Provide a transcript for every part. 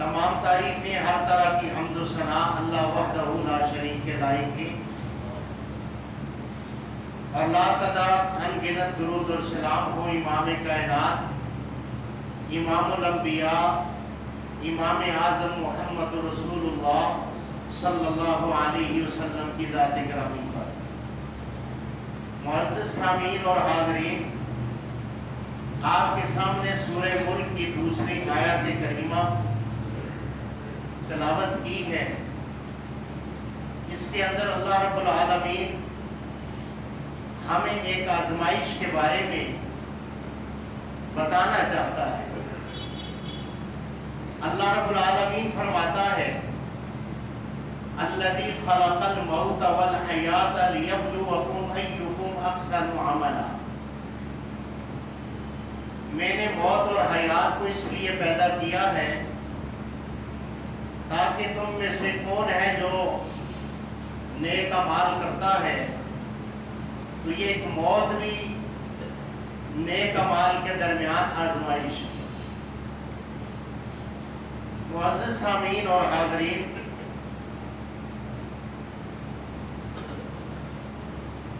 تمام تعریفیں، ہر طرح کی حمد و ثنا اللہ وحدہ لا شریک کے لائق ہیں، اور لا تعداد انگنت درود اور سلام ہو امام کائنات، امام الانبیاء، امام اعظم محمد رسول اللہ صلی اللہ علیہ وسلم کی ذات گرامی پر۔ معزز سامعین اور حاضرین، آپ کے سامنے سورہ ملک کی دوسری آیت کریمہ تلاوت کی ہے۔ اس کے اندر اللہ رب العالمین ہمیں ایک آزمائش کے بارے میں بتانا چاہتا ہے۔ اللہ رب العالمین فرماتا ہے الذی خلق الموت والحیات لیبلوکم ایکم احسن عملا، میں نے موت اور حیات کو اس لیے پیدا کیا ہے تاکہ تم میں سے کون ہے جو نیک اعمال کرتا ہے۔ تو یہ ایک موت بھی نیک اعمال کے درمیان آزمائش ہے۔ معزز سامعین اور حاضرین،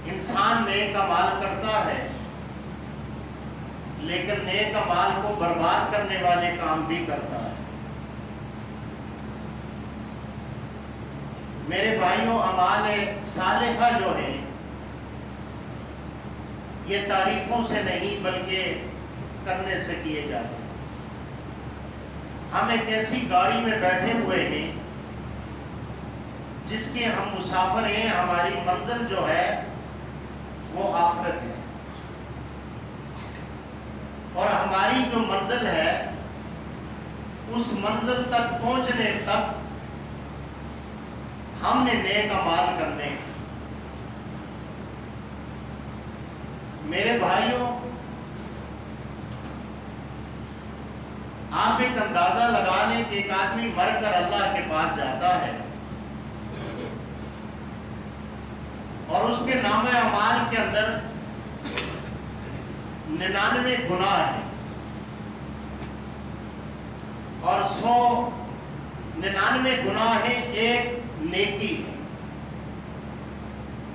انسان نیک اعمال کرتا ہے، لیکن نیک اعمال کو برباد کرنے والے کام بھی کرتا ہے۔ میرے بھائیوں، اعمال صالحہ جو ہیں یہ تعریفوں سے نہیں بلکہ کرنے سے کیے جاتے ہیں۔ ہم ایک ایسی گاڑی میں بیٹھے ہوئے ہیں جس کے ہم مسافر ہیں، ہماری منزل جو ہے وہ آخرت ہے، اور ہماری جو منزل ہے اس منزل تک پہنچنے تک ہم نے نیک اعمال کرنے ہیں۔ میرے بھائیوں، آپ ایک اندازہ لگا لیں کہ ایک آدمی مر کر اللہ کے پاس جاتا ہے اور اس کے نامہ اعمال کے اندر 99 گناہ ہیں اور 199 گناہ ہیں، ایک نیکی ہے،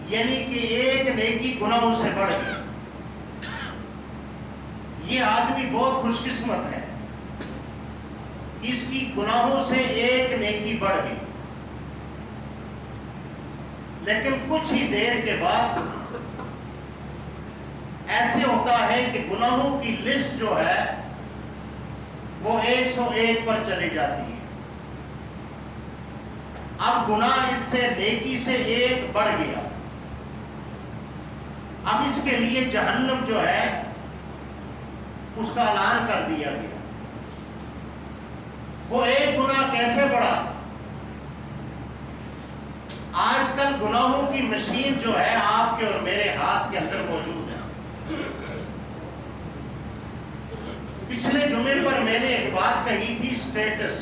یعنی کہ ایک نیکی گناہوں سے بڑھ گئی۔ یہ آدمی بہت خوش قسمت ہے کہ اس کی گناہوں سے ایک نیکی بڑھ گئی، لیکن کچھ ہی دیر کے بعد ایسے ہوتا ہے کہ گناہوں کی لسٹ جو ہے وہ 101 پر چلی جاتی ہے۔ اب گناہ اس سے نیکی سے ایک بڑھ گیا، اب اس کے لیے جہنم جو ہے اس کا اعلان کر دیا گیا۔ وہ ایک گناہ کیسے بڑھا؟ آج کل گناہوں کی مشین جو ہے آپ کے اور میرے ہاتھ کے اندر موجود ہے۔ پچھلے جمعے پر میں نے ایک بات کہی تھی، سٹیٹس،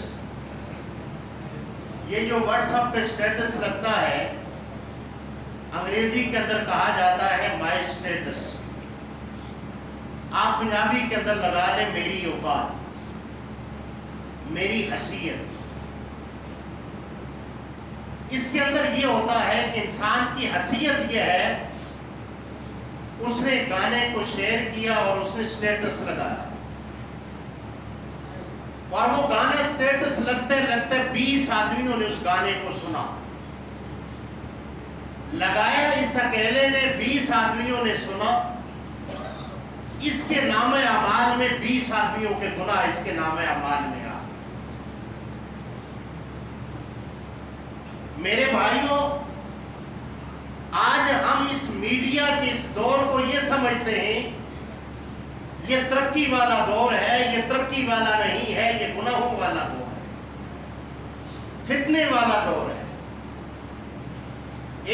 یہ جو واٹس ایپ پہ سٹیٹس لگتا ہے انگریزی کے اندر کہا جاتا ہے مائی سٹیٹس، آپ پنجابی کے اندر لگا لیں میری اوقات، میری حیثیت۔ اس کے اندر یہ ہوتا ہے کہ انسان کی حیثیت یہ ہے اس نے گانے کو شیئر کیا اور اس نے سٹیٹس لگایا، اور وہ گانا سٹیٹس لگتے لگتے 20 آدمیوں نے اس گانے کو سنا، لگایا اس اکیلے نے، 20 آدمیوں نے سنا، اس کے نام اعمال میں 20 آدمیوں کے گناہ اس کے نام اعمال میں آ۔ میرے بھائیوں، آج ہم اس میڈیا کے اس دور کو یہ سمجھتے ہیں یہ ترقی والا دور ہے، یہ ترقی والا نہیں ہے، یہ گناہوں والا دور ہے، فتنے والا دور ہے۔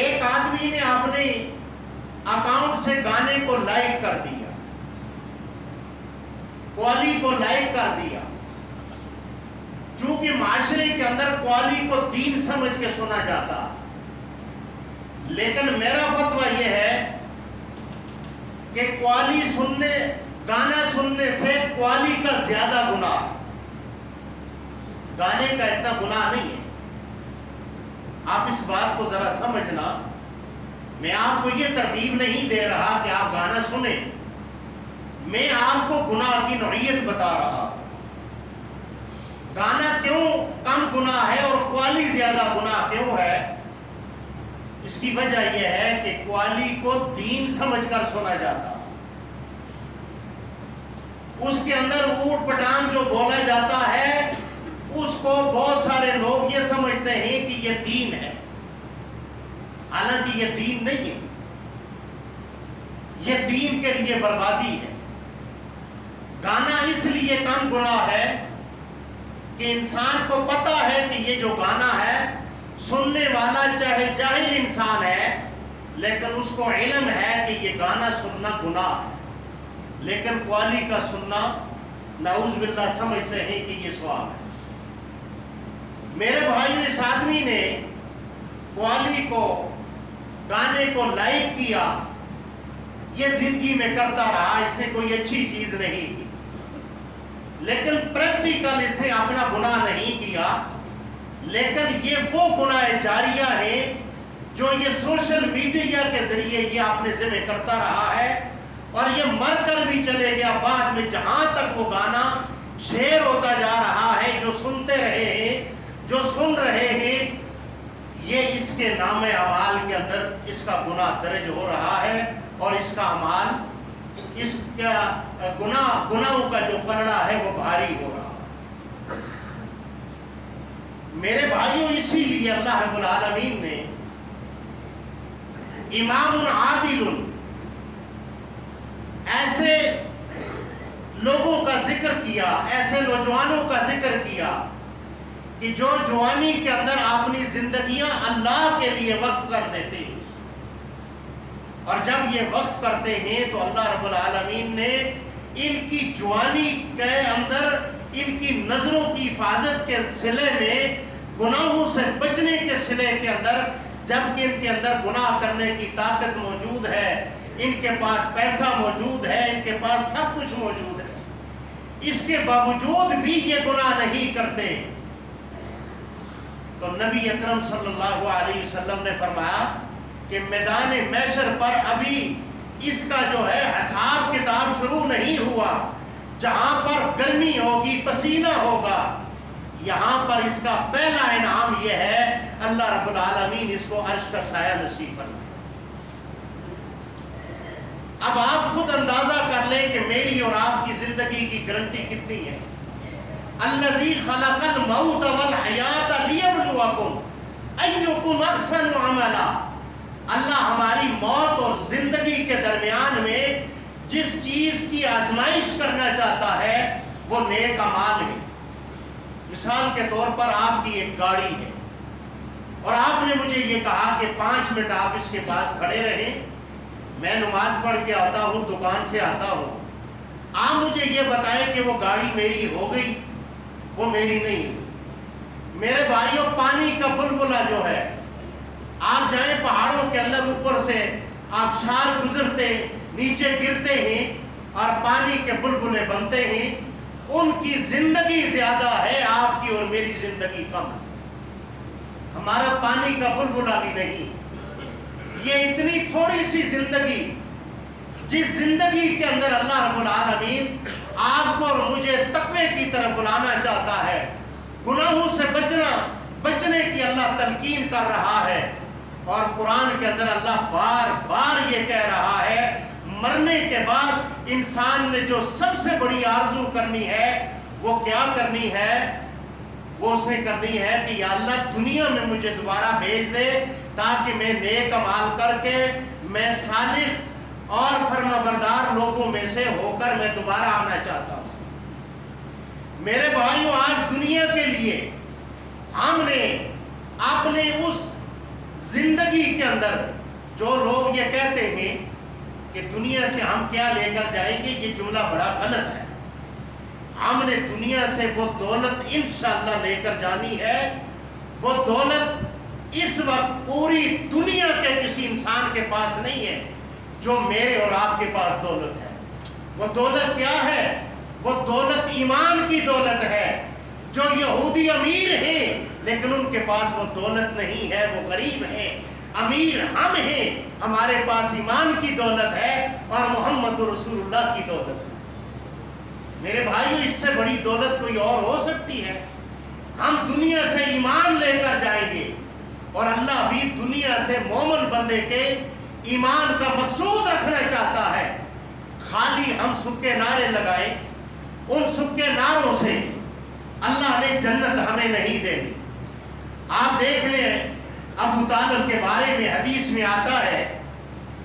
ایک آدمی نے اپنے اکاؤنٹ سے گانے کو لائک کر دیا، قوالی کو لائک کر دیا، چونکہ معاشرے کے اندر قوالی کو دین سمجھ کے سنا جاتا، لیکن میرا فتویٰ یہ ہے کہ قوالی سننے، گانا سننے سے قوالی کا زیادہ گناہ، گانے کا اتنا گناہ نہیں ہے. آپ اس بات کو ذرا سمجھنا. میں آپ کو یہ ترغیب نہیں دے رہا کہ آپ گانا سنیں، میں آپ کو گناہ کی نوعیت بتا رہا. گانا کیوں کم گناہ ہے اور قوالی زیادہ گناہ کیوں ہے؟ اس کی وجہ یہ ہے کہ قوالی کو دین سمجھ کر سنا جاتا، اس کے اندر اوٹ پٹانگ جو بولا جاتا ہے اس کو بہت سارے لوگ یہ سمجھتے ہیں کہ یہ دین ہے، حالانکہ یہ دین نہیں ہے. یہ دین کے لیے بربادی ہے. گانا اس لیے کم گناہ ہے کہ انسان کو پتا ہے کہ یہ جو گانا ہے سننے والا چاہے جاہل انسان ہے، لیکن اس کو علم ہے کہ یہ گانا سننا گناہ ہے. لیکن قوالی کا سننا نعوذ باللہ سمجھتے ہیں کہ یہ ثواب ہے. میرے بھائیو، اس آدمی نے قوالی کو، گانے کو لائک کیا، یہ زندگی میں کرتا رہا، اس نے کوئی اچھی چیز نہیں کی، لیکن پریکٹیکل اس نے اپنا گناہ نہیں کیا. لیکن یہ وہ گناہ جاریہ ہیں جو یہ سوشل میڈیا کے ذریعے یہ اپنے ذمہ کرتا رہا ہے، اور یہ مر کر بھی چلے گیا. بعد میں جہاں تک وہ گانا شیئر ہوتا جا رہا ہے، جو سنتے رہے ہیں، جو سن رہے ہیں، یہ اس کے نام اعمال کے اندر اس کا گناہ درج ہو رہا ہے، اور اس کا اعمال، اس کا گناہوں کا جو پلڑا ہے وہ بھاری ہو رہا ہے. میرے بھائیوں، اسی لیے اللہ رب العالمین نے امام عادل، ایسے لوگوں کا ذکر کیا، ایسے نوجوانوں کا ذکر کیا کہ جو جوانی کے اندر اپنی زندگیاں اللہ کے لیے وقف کر دیتے ہیں. اور جب یہ وقف کرتے ہیں تو اللہ رب العالمین نے ان کی جوانی کے اندر، ان کی نظروں کی حفاظت کے صلے میں، گناہوں سے بچنے کے صلے کے اندر، جبکہ ان کے اندر گناہ کرنے کی طاقت موجود ہے، ان کے پاس پیسہ موجود ہے، ان کے پاس سب کچھ موجود ہے، اس کے باوجود بھی یہ گناہ نہیں کرتے. تو نبی اکرم صلی اللہ علیہ وسلم نے فرمایا کہ میدان محشر پر ابھی اس کا جو ہے حساب کتاب شروع نہیں ہوا. جہاں پر گرمی ہوگی، پسینہ ہوگا، یہاں پر اس کا پہلا انعام یہ ہے اللہ رب العالمین اس کو عرش کا سایہ نصیب فرمائے. اب آپ خود اندازہ کر لیں کہ میری اور آپ کی زندگی کی گارنٹی کتنی ہے. الذی خلق الموت والحیات لیبلوکم ایکم احسن عملا. اللہ ہماری موت اور زندگی کے درمیان میں جس چیز کی آزمائش کرنا چاہتا ہے وہ نیک اعمال ہے. مثال کے طور پر آپ کی ایک گاڑی ہے اور آپ نے مجھے یہ کہا کہ 5 منٹ آپ اس کے پاس کھڑے رہیں، میں نماز پڑھ کے آتا ہوں، دکان سے آتا ہوں، آپ مجھے یہ بتائیں کہ وہ گاڑی میری ہو گئی؟ وہ میری نہیں. میرے بھائیوں، پانی کا بلبلہ جو ہے، آپ جائیں پہاڑوں کے اندر، اوپر سے آبشار گزرتے نیچے گرتے ہیں اور پانی کے بلبلے بنتے ہیں، ان کی زندگی زیادہ ہے، آپ کی اور میری زندگی کم ہے. ہمارا پانی کا بلبلہ بھی نہیں. یہ اتنی تھوڑی سی زندگی، جس زندگی کے اندر اللہ رب العالمین آپ کو اور مجھے تقوی کی طرف بلانا چاہتا ہے، گناہوں سے بچنے کی اللہ تلقین کر رہا ہے. اور قرآن کے اندر اللہ بار بار یہ کہہ رہا ہے، مرنے کے بعد انسان نے جو سب سے بڑی آرزو کرنی ہے وہ کیا کرنی ہے؟ وہ اس نے کرنی ہے کہ یا اللہ دنیا میں مجھے دوبارہ بھیج دے تاکہ میں نیک اعمال کر کے میں صالح اور فرما بردار لوگوں میں سے ہو کر میں دوبارہ آنا چاہتا ہوں. میرے بھائیوں، آج دنیا کے لیے ہم نے اپنے اس زندگی کے اندر، جو لوگ یہ کہتے ہیں کہ دنیا سے ہم کیا لے کر جائیں گے، یہ جملہ بڑا غلط ہے. ہم نے دنیا سے وہ دولت انشاءاللہ لے کر جانی ہے. وہ دولت اس وقت پوری دنیا کے کسی انسان کے پاس نہیں ہے جو میرے اور آپ کے پاس دولت ہے. وہ دولت کیا ہے؟ وہ دولت ایمان کی دولت ہے. جو یہودی امیر ہیں لیکن ان کے پاس وہ دولت نہیں ہے، وہ غریب ہیں۔ امیر ہم ہیں، ہمارے پاس ایمان کی دولت ہے اور محمد رسول اللہ کی دولت ہے۔ میرے بھائیو، اس سے بڑی دولت کوئی اور ہو سکتی ہے؟ ہم دنیا سے ایمان لے کر جائیں گے اور اللہ بھی دنیا سے مومن بندے کے ایمان کا مقصود رکھنا چاہتا ہے۔ خالی ہم سکے نعرے لگائے، ان سکے نعروں سے اللہ نے جنت ہمیں نہیں دینی۔ آپ دیکھ لیں ابو طالب کے بارے میں حدیث میں آتا ہے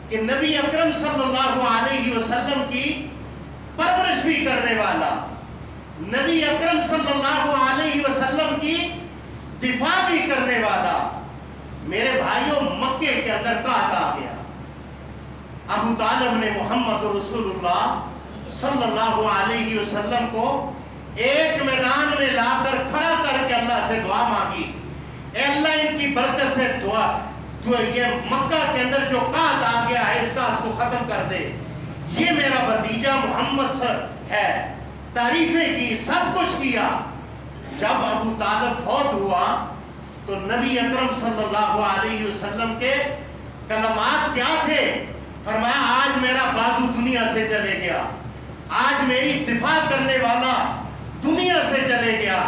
کہ نبی اکرم صلی اللہ علیہ وسلم کی پرورش بھی کرنے والا، نبی اکرم صلی اللہ علیہ وسلم کی دفاع بھی کرنے والا، میرے بھائیوں مکے کے اندر کہاں آ گیا؟ ابو طالب نے محمد رسول اللہ صلی اللہ علیہ وسلم کو ایک میدان میں لا کر کھڑا کر کے اللہ سے دعا مانگی، اے اللہ ان کی برکت سے دعا یہ مکہ کے اندر جو قحط آ گیا ہے اس کا کو ختم کر دے، یہ میرا بھتیجا محمد ہے۔ تعریفیں کی، سب کچھ کیا۔ جب ابو طالب فوت ہوا تو نبی اکرم صلی اللہ علیہ وسلم کے کلمات کیا تھے؟ فرمایا آج میرا بازو دنیا سے چلے گیا، آج میری دفاع کرنے والا دنیا سے چلے گیا۔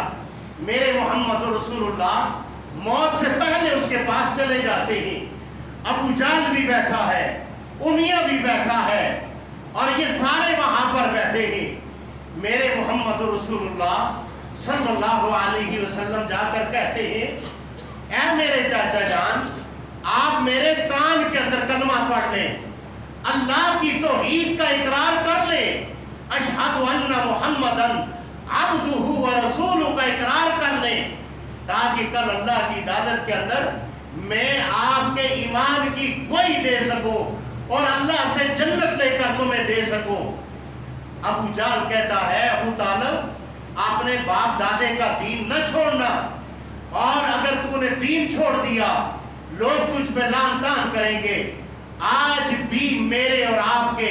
میرے محمد رسول اللہ موت سے پہلے اس کے پاس چلے جاتے ہیں۔ ابو جہل بھی بیٹھا ہے، امیہ بھی بیٹھا ہے اور یہ سارے وہاں پر بیٹھے ہیں۔ میرے محمد رسول اللہ صلی اللہ علیہ وسلم جا کر کہتے ہیں، اے میرے چاچا جان، آپ میرے کان کے اندر کلمہ پڑھ لیں، اللہ کی توحید کا اقرار کر لیں، اشہد ان محمدن عبدہ و رسولہ کا اقرار کر لیں، تاکہ کل اللہ کی عدالت کے اندر میں آپ کے ایمان کی گواہی دے سکوں اور اللہ سے جنت لے کر تمہیں دے سکوں۔ ابو جہل کہتا ہے، ابو طالب اپنے باپ دادے کا دین نہ چھوڑنا، اور اگر تو نے دین چھوڑ دیا لوگ تجھ پہ لعن طعن کریں گے۔ آج بھی میرے اور آپ کے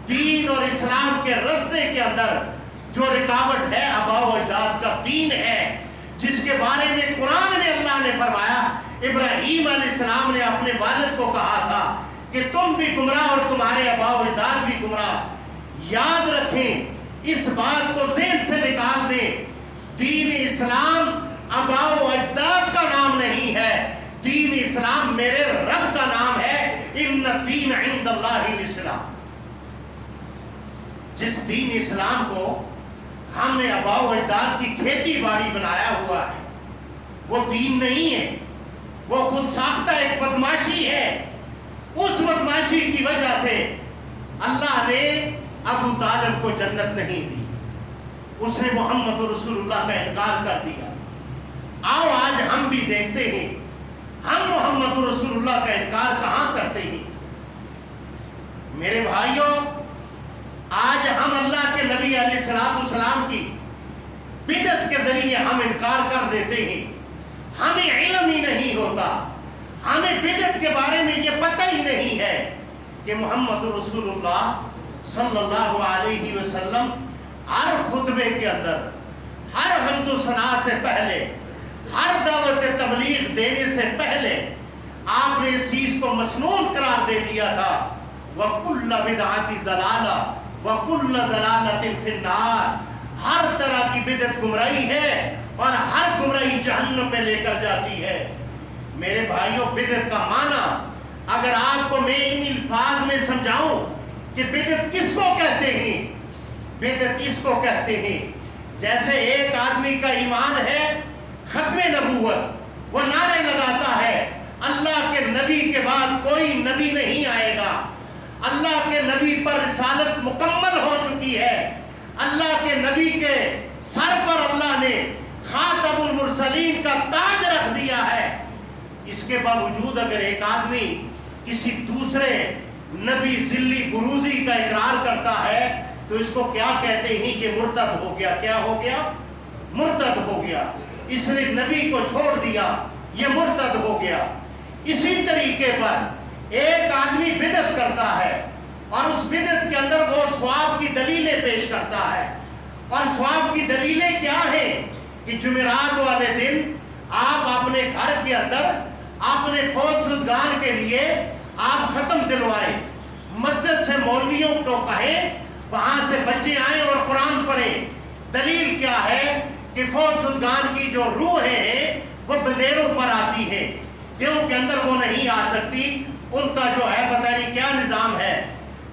دین اور اسلام کے راستے کے اندر جو رکاوٹ ہے آباء و اجداد کا دین ہے، جس کے بارے میں قرآن میں اللہ نے فرمایا، ابراہیم علیہ السلام نے اپنے والد کو کہا تھا کہ تم بھی گمراہ اور تمہارے آباء و اجداد بھی گمراہ۔ یاد رکھیں، اس بات کو ذہن سے نکال دیں، دین اسلام آباء و اجداد کا نام نہیں ہے، دین اسلام میرے رب کا نام ہے۔ ان الدین عند اللہ الاسلام۔ جس دین اسلام کو ہم نے آباء و اجداد کی کھیتی باڑی بنایا ہوا ہے، وہ دین نہیں ہے، وہ خود ساختہ ایک بدماشی ہے۔ اس بدماشی کی وجہ سے اللہ نے ابو طالب کو جنت نہیں دی، اس نے محمد رسول اللہ کا انکار کر دیا۔ آؤ آج ہم بھی دیکھتے ہیں ہم محمد رسول اللہ کا انکار کہاں کرتے ہیں۔ میرے بھائیوں، آج ہم اللہ کے نبی علیہ السلام کی بدعت کے ذریعے ہم انکار کر دیتے ہیں۔ ہمیں علم ہی نہیں ہوتا، ہمیں بدعت کے بارے میں یہ پتہ ہی نہیں ہے کہ محمد رسول اللہ صلی اللہ علیہ وسلم ہر خطبے کے اندر، ہر حمد و ثنا سے پہلے، ہر دعوت تبلیغ دینے سے پہلے آپ نے اس چیز کو مسنون قرار دے دیا تھا، وَكُلَّ بِدْعَةٍ ضَلَالَةٍ وَكُلَّ ضَلَالَةٍ فِي النَّارِ۔ ہر طرح کی بدعت گمراہی ہے اور ہر گمراہی جہنم میں لے کر جاتی ہے۔ میرے بھائیوں، بدعت کا معنی اگر آپ کو میں ان الفاظ میں سمجھاؤں کہ بدعت کس کو کہتے ہیں، بدعت اس کو کہتے ہیں جیسے ایک آدمی کا ایمان ہے ختم نبوت، وہ نعرے لگاتا ہے اللہ کے نبی کے بعد کوئی نبی نہیں آئے گا، اللہ کے نبی پر رسالت مکمل ہو چکی ہے، اللہ کے نبی کے سر پر اللہ نے خاتم المرسلین کا تاج رکھ دیا ہے۔ اس کے باوجود اگر ایک آدمی کسی دوسرے نبی ذلی بروزی کا اقرار کرتا ہے تو اس کو کیا کہتے ہیں؟ یہ مرتد ہو گیا۔ کیا ہو گیا؟ مرتد ہو گیا۔ اس نے نبی کو چھوڑ دیا، یہ مرتد ہو گیا۔ اسی طریقے پر ایک آدمی بدعت کرتا ہے اور اس بدعت کے اندر وہ ثواب کی دلیلیں پیش کرتا ہے، اور ثواب کی دلیلیں کیا ہیں کہ جمعرات والے دن آپ اپنے گھر کے اندر اپنے فوت شدگان کے لیے آپ ختم دلوائیں، مسجد سے مولویوں کو کہیں وہاں سے بچے آئیں اور قرآن پڑھیں۔ دلیل کیا ہے کہ فوت شدگان کی جو روحیں ہیں وہ بندیروں پر آتی ہیں، دیہوں کے اندر وہ نہیں آ سکتی، ان کا جو ہے پتہ نہیں کیا نظام ہے۔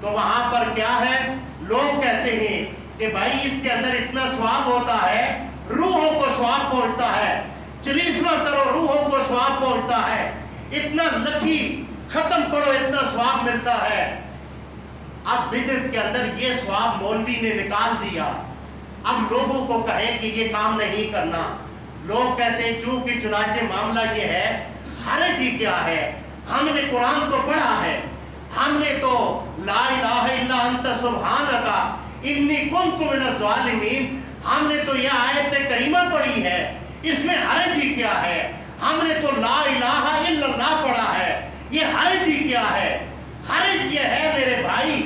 تو وہاں پر کیا ہے، لوگ کہتے ہیں کہ بھائی اس کے اندر اتنا ثواب ہوتا ہے، روحوں کو ثواب پہنچتا ہے، چالیسواں کرو روحوں کو ثواب پہنچتا ہے، اتنا لکھی ختم پڑھو اتنا ثواب ملتا ہے۔ اب بدعت کے اندر یہ ثواب مولوی نے نکال دیا، اب لوگوں کو کہیں کہ یہ کام نہیں کرنا۔ لوگ کہتے ہیں چونکہ چنانچہ معاملہ یہ ہے، حرج ہی کیا ہے، ہم نے قرآن تو پڑھا ہے، ہم نے تو لا الہ الا انت سبحانک انی کنت من الظالمین، ہم نے تو یہ آیت کریمہ پڑھی ہے، اس میں حرج ہی کیا ہے، ہم نے تو لا الہ الا اللہ پڑھا ہے، یہ حرج ہی کیا ہے۔ حرج یہ ہے میرے بھائی،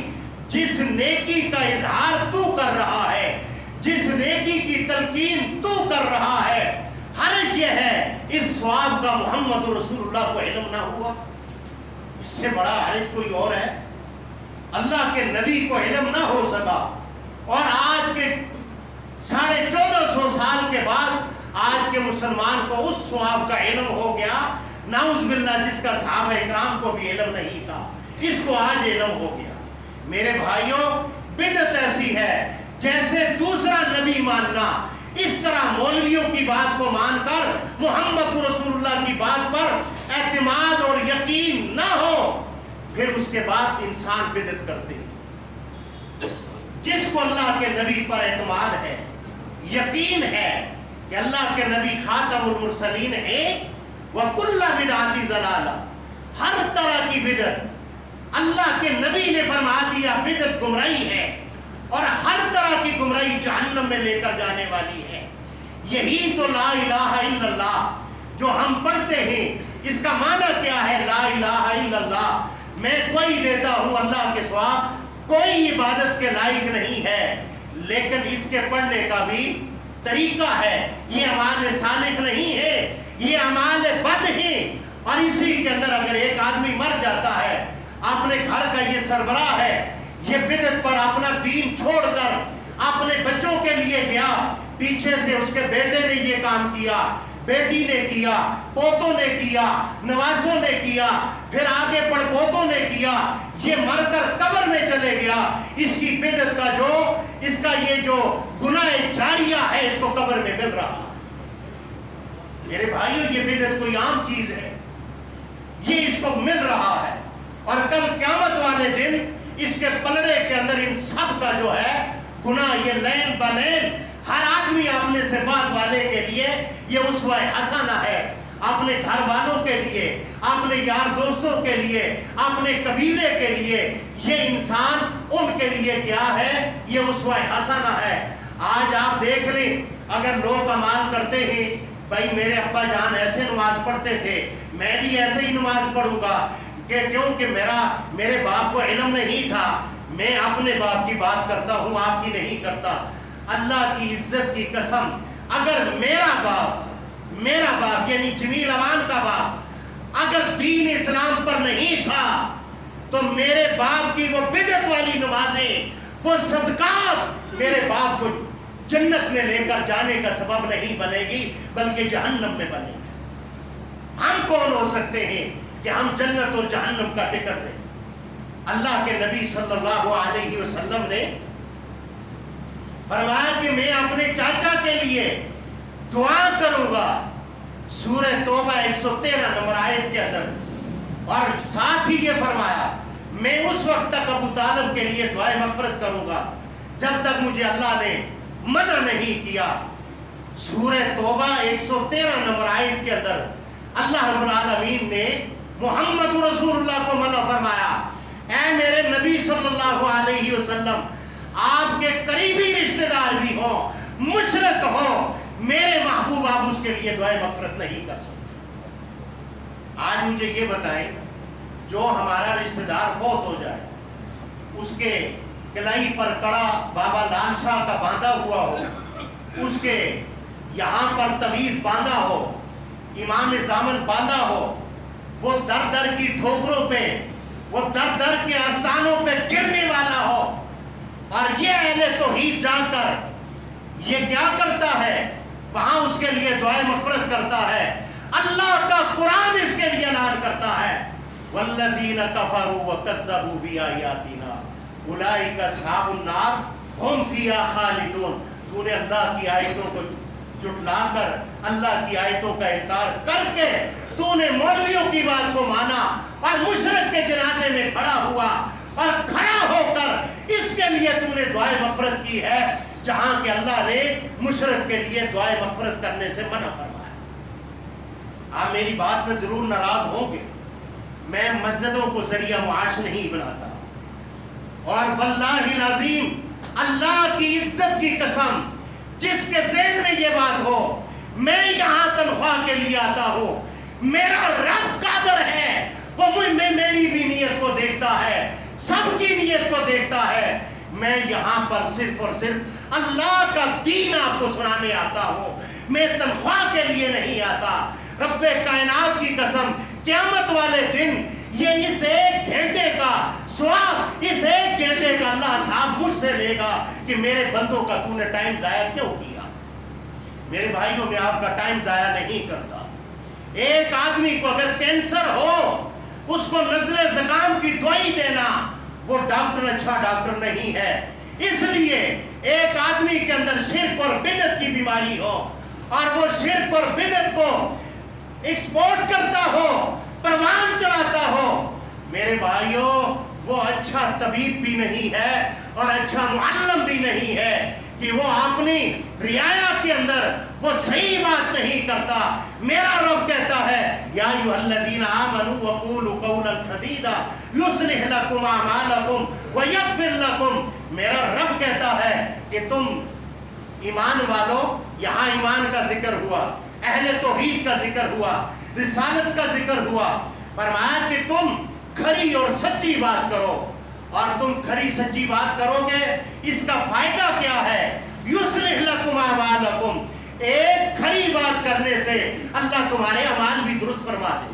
جس نیکی کا اظہار تو کر رہا ہے، جس نیکی کی تلقین تو کر رہا ہے، حرج یہ ہے اس ثواب کا محمد رسول اللہ کو علم نہ ہوا۔ اس سے بڑا حرج کوئی اور ہے؟ اللہ کے نبی کو علم نہ ہو سکا، اور آج کے 1450 سال کے بعد آج کے مسلمان کو اس ثواب کا علم ہو گیا، نعوذ باللہ، جس کا صحابہ اکرام کو بھی علم نہیں تھا، اس کو آج علم ہو گیا۔ میرے بھائیوں، بدعت ایسی ہے جیسے دوسرا نبی ماننا، اس طرح مولویوں کی بات کو مان کر محمد رسول اللہ کی بات پر اعتماد اور یقین نہ ہو، پھر اس کے بعد انسان بدعت کرتے ہیں۔ جس کو اللہ کے نبی پر اعتماد ہے، یقین ہے کہ اللہ کے نبی خاتم المرسلین ہیں، وَكُلَّ بِدْعَةٍ ضَلَالَةٍ، ہر طرح کی بدعت اللہ کے نبی نے فرما دیا بدعت گمراہی ہے، اور ہر طرح کی گمراہی جہنم میں لے کر جانے والی ہے۔ یہی تو لا الہ الا اللہ جو ہم پڑھتے ہیں، اس کا معنی کیا ہے؟ لا الہ الا اللہ، میں کوئی دیتا ہوں اللہ کے سوا، کوئی عبادت کے لائق نہیں ہے، لیکن اس کے پڑھنے کا بھی طریقہ ہے، یہ اعمال صالح نہیں ہے، یہ اعمال بد ہیں، اور اسی کے اندر اگر ایک آدمی مر جاتا ہے، اپنے گھر کا یہ سربراہ ہے، یہ بدعت پر اپنا دین چھوڑ کر اپنے بچوں کے لیے گیا، پیچھے سے اس کے بیٹے نے یہ کام کیا، بیٹی نے کیا، پوتوں نے کیا، نوازوں نے کیا، پھر آگے پڑ پوتوں نے کیا، یہ مر کر قبر میں چلے گیا، اس کی بدعت کا اس کا یہ جو گناہ جاریہ ہے، اس کو قبر میں مل رہا ہے۔ میرے بھائیوں، یہ بدعت کوئی عام چیز ہے، یہ اس کو مل رہا ہے، اور کل قیامت والے دن اس کے پلڑے کے اندر ان سب کا جو ہے گناہ، یہ لین بلین، ہر آدمی اپنے سے بعد والے کے لیے یہ اسوہ حسنہ ہے، اپنے گھر والوں کے لیے، اپنے یار دوستوں کے لیے، اپنے قبیلے کے لیے، یہ انسان ان کے لیے کیا ہے؟ یہ اسوہ حسنہ ہے۔ آج آپ دیکھ لیں، اگر لوگ عمال کرتے ہیں، بھائی میرے ابا جان ایسے نماز پڑھتے تھے، میں بھی ایسے ہی نماز پڑھوں گا، کہ کیونکہ میرے باپ کو علم نہیں تھا، میں اپنے باپ کی بات کرتا ہوں، آپ کی نہیں کرتا۔ اللہ کی عزت کی قسم، اگر میرا باپ یعنی جمیل اوان کا باپ اگر دین اسلام پر نہیں تھا، تو میرے باپ کی وہ بدعت والی نمازیں، وہ صدقات میرے باپ کو جنت میں لے کر جانے کا سبب نہیں بنے گی، بلکہ جہنم میں بنے گی۔ ہم کون ہو سکتے ہیں کہ ہم جنت اور جہنم کا ٹکٹ دیں؟ اللہ کے نبی صلی اللہ علیہ وسلم نے فرمایا کہ میں اپنے چاچا کے لیے دعا کروں گا، سورہ توبہ 113 نمبر آیت کے اندر، اور ساتھ ہی یہ فرمایا میں اس وقت تک ابو طالب کے لیے دعائے مغفرت کروں گا جب تک مجھے اللہ نے منع نہیں کیا۔ سورہ توبہ 113 نمبر آیت کے اندر اللہ رب العالمین نے محمد رسول اللہ کو منع فرمایا، اے میرے نبی صلی اللہ علیہ وسلم، آپ کے قریبی رشتہ دار بھی ہوں، مشرک ہو، میرے محبوب آپ اس کے لیے دعائے مغفرت نہیں کر سکتے۔ آج مجھے یہ بتائیں، جو ہمارا رشتہ دار فوت ہو جائے، اس کے کلائی پر کڑا بابا لال شاہ کا باندھا ہوا ہو، اس کے یہاں پر تویز باندھا ہو، امام زامن باندھا ہو، وہ در در کی ٹھوکروں پہ، وہ در در کے آستانوں پہ گرنے والا ہو، اور یہ اہل توحید جا کر یہ کیا کرتا ہے؟ وہاں اس کے لیے دعائے مغفرت کرتا ہے۔ اللہ کا قرآن اس کے لیے اعلان کرتا ہے والذین کفروا وکذبوا بآیاتنا اولئک اصحاب النار ہم فیہا خالدون۔ تو نے اللہ کی آیتوں کو جھٹلا کر، اللہ کی آیتوں کا انکار کر کے تو نے مولویوں کی بات کو مانا اور مشرک کے جنازے میں کھڑا ہوا، اور کھڑا ہو کر اس کے لیے تو نے دعائے مغفرت کی ہے، جہاں کہ اللہ نے مشرک کے لیے دعائے مغفرت کرنے سے منع فرمایا۔ آپ میری بات میں ضرور ناراض ہوں گے، میں مسجدوں کو ذریعہ معاش نہیں بناتا، اور واللہ العظیم اللہ کی عزت کی قسم، جس کے ذہن میں یہ بات ہو میں یہاں تنخواہ کے لیے آتا ہوں، میرا رب قادر ہے، وہ میری بھی نیت کو دیکھتا ہے، سب کی نیت کو دیکھتا ہے، میں یہاں پر صرف اور صرف اللہ کا دین آپ کو سنانے آتا ہوں، میں تنخواہ کے لیے نہیں آتا۔ رب کائنات کی قسم، قیامت والے دن یہ اس ایک گھنٹے کا سواب، اس ایک گھنٹے کا اللہ صاحب مجھ سے لے گا کہ میرے بندوں کا تو نے ٹائم ضائع کیوں کیا۔ میرے بھائیوں، میں آپ کا ٹائم ضائع نہیں کرتا۔ ایک آدمی کو اگر کینسر ہو، اس کو نزلہ زکام کی دوائی دینا، وہ ڈاکٹر اچھا ڈاکٹر نہیں ہے۔ اس لیے ایک آدمی کے اندر شرک اور بدعت کی بیماری ہو، اور وہ شرک اور بدعت کو ایکسپورٹ کرتا ہو، پروان چڑھاتا ہو، میرے بھائیوں وہ اچھا طبیب بھی نہیں ہے اور اچھا معلم بھی نہیں ہے کہ وہ اپنی رعایا کے اندر وہ صحیح بات نہیں کرتا۔ میرا رب کہتا ہے یا ایھا الذین آمنوا وقولوا قولا سدیدا یصلح لکم اعمالکم ویغفر لکم۔ میرا رب کہتا ہے کہ تم ایمان والو، یہاں ایمان کا ذکر ہوا، اہل توحید کا ذکر ہوا، رسالت کا ذکر ہوا، فرمایا کہ تم کھری اور سچی بات کرو، اور تم کھری سچی بات کرو گے، اس کا فائدہ کیا ہے؟ یصلح لکم اعمالکم، ایک کھری بات کرنے سے اللہ تمہارے اعمال بھی درست فرما دے۔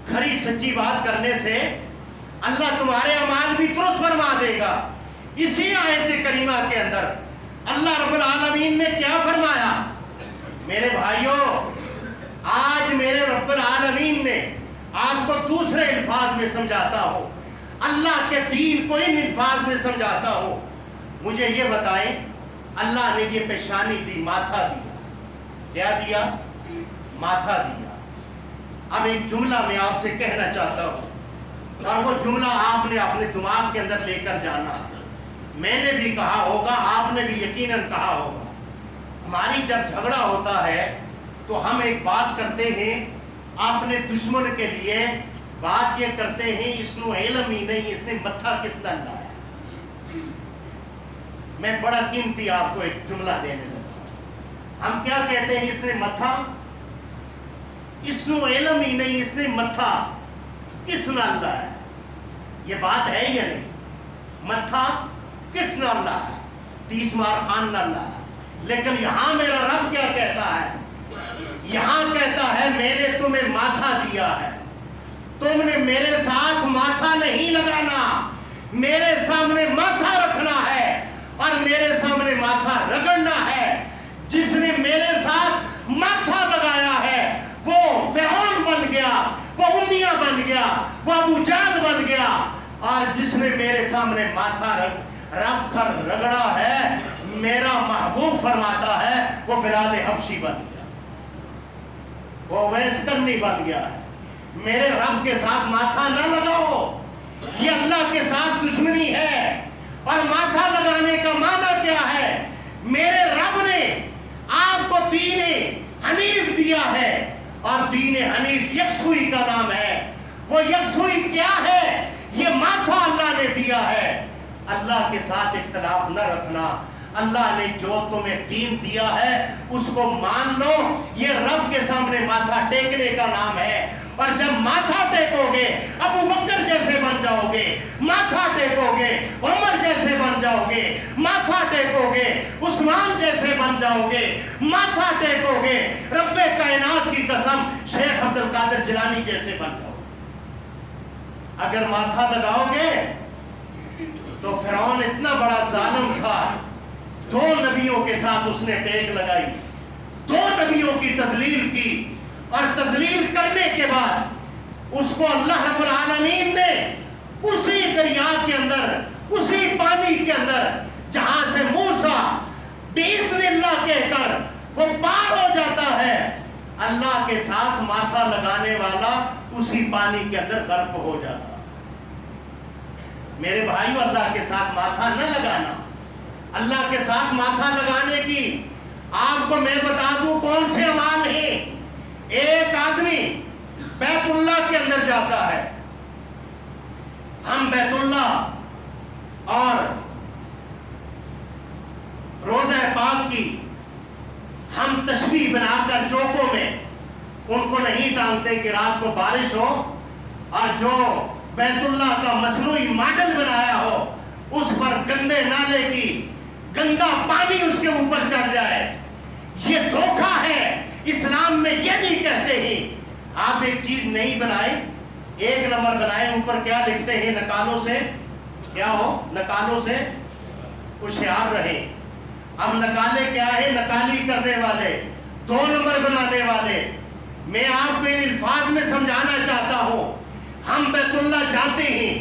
کھری سچی بات کرنے سے اللہ تمہارے اعمال بھی درست فرما دے گا۔ اسی آیت کریمہ کے اندر اللہ رب العالمین نے کیا فرمایا؟ میرے بھائیوں، آج میرے رب العالمین نے آپ کو دوسرے الفاظ میں سمجھاتا ہو، اللہ کے دین کو ان الفاظ میں سمجھاتا ہو۔ مجھے یہ بتائیں، اللہ نے یہ پیشانی دی، ماتھا دیا، کیا دیا؟ ماتھا دیا۔ اب ایک جملہ میں آپ سے کہنا چاہتا ہوں، اور وہ جملہ آپ نے اپنے دماغ کے اندر لے کر جانا ہے۔ میں نے بھی کہا ہوگا، آپ نے بھی یقیناً کہا ہوگا۔ ہماری جب جھگڑا ہوتا ہے تو ہم ایک بات کرتے ہیں اپنے دشمن کے لیے، بات یہ کرتے ہیں اس نو علم ہی نہیں، اس نے متھا کس طرح لایا۔ میں بڑا قیمتی آپ کو ایک جملہ دینے لگا۔ ہم کیا کہتے ہیں؟ اس نے متھا، اس نو علم ہی نہیں، اس نے متھا کس نہ لایا۔ یہ بات ہے یا نہیں؟ متھا کس نہ لایا؟ 30 مار خان نہ لایا۔ لیکن یہاں میرا رب کیا کہتا ہے؟ یہاں کہتا ہے میں نے تمہیں ماتھا دیا ہے، تم نے میرے ساتھ ماتھا نہیں لگانا، میرے سامنے ماتھا رکھنا ہے اور میرے سامنے ماتھا رگڑنا ہے۔ جس نے میرے ساتھ ماتھا لگایا ہے وہ فرعون بن گیا، وہ امیہ بن گیا، وہ ابو جہل بن گیا، اور جس نے میرے سامنے ماتھا رکھ کر رگڑا ہے، میرا محبوب فرماتا ہے وہ بلال حبشی بن گیا، وہ ویس کرنی بن گیا ہے۔ میرے رب کے ساتھ ماتھا نہ لگاؤ، یہ اللہ کے ساتھ دشمنی ہے۔ اور ماتھا لگانے کا معنی کیا ہے؟ میرے رب نے آپ کو دین حنیف دیا ہے، اور دین حنیف یکسوئی کا نام ہے۔ وہ یکسوئی کیا ہے؟ یہ ماتھا اللہ نے دیا ہے۔ اللہ کے ساتھ اختلاف نہ رکھنا۔ اللہ نے جو تمہیں دین دیا ہے اس کو مان لو، یہ رب کے سامنے ماتھا ٹیکنے کا نام ہے۔ اور جب ماتھا ٹیکو گے ابو بکر جیسے بن جاؤ گے، ماتھا ٹیکو گے عمر جیسے بن جاؤ گے، ماتھا ٹیکو گے عثمان جیسے بن جاؤ گے، ماتھا ٹیکو گے رب کائنات کی قسم شیخ عبد القادر جیلانی جیسے بن جاؤ گے۔ اگر ماتھا لگاؤ گے تو فرعون اتنا بڑا ظالم تھا، 2 نبیوں کے ساتھ اس نے ٹیک لگائی، 2 نبیوں کی تذلیل کی، اور تذلیل کرنے کے بعد اس کو اللہ رب العالمین نے اسی دریا کے اندر، اسی پانی کے اندر جہاں سے موسیٰ بِإِذْنِ اللہ کہہ کر وہ پار ہو جاتا ہے، اللہ کے ساتھ ماتھا لگانے والا اسی پانی کے اندر غرق ہو جاتا۔ میرے بھائیو، اللہ کے ساتھ ماتھا نہ لگانا۔ اللہ کے ساتھ ماتھا لگانے کی آپ کو میں بتا دوں کون سے اعمال ہیں۔ ایک آدمی بیت اللہ کے اندر جاتا ہے، ہم بیت اللہ اور روضہ پاک کی ہم تشبیہ بنا کر چوکوں میں ان کو نہیں ٹانگتے کہ رات کو بارش ہو اور جو بیت اللہ کا مصنوعی ماڈل بنایا ہو اس پر گندے نالے کی گندا پانی اس کے اوپر چڑھ جائے۔ یہ دھوکہ ہے۔ اسلام میں یہ نہیں کہتے ہیں آپ ایک چیز نہیں بنائے، 1 نمبر بنائے، اوپر کیا لکھتے ہیں؟ نکالوں سے کیا ہو؟ نکالوں سے ہوشیار رہے۔ اب نکالے کیا ہے؟ نکالی کرنے والے، 2 نمبر بنانے والے۔ میں آپ کو ان الفاظ میں سمجھانا چاہتا ہوں، ہم بیت اللہ جاتے ہیں،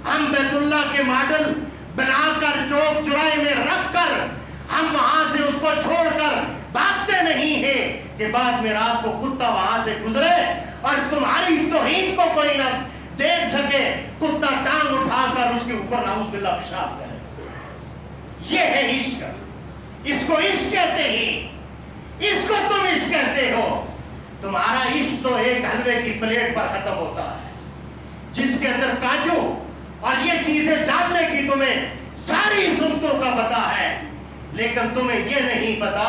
ہم بیت اللہ کے ماڈل بنا کر چوک چوراہے میں رکھ کر ہم وہاں سے اس کو چھوڑ کر بھاگتے نہیں ہیں کہ بعد میں رات کو کتا وہاں سے گزرے اور تمہاری توہین کو کوئی نہ دیکھ سکے، کتا ٹانگ اٹھا کر اس کے اوپر نعوذ باللہ پیشاب کرے۔ یہ ہے عشق، اس کو عشق کہتے ہیں، اس کو تم عشق کہتے ہو۔ تمہارا عشق تو ایک حلوے کی پلیٹ پر ختم ہوتا ہے جس کے اندر کاجو اور یہ چیزیں ڈالنے کی تمہیں ساری سنتوں کا پتا ہے، لیکن تمہیں یہ نہیں پتا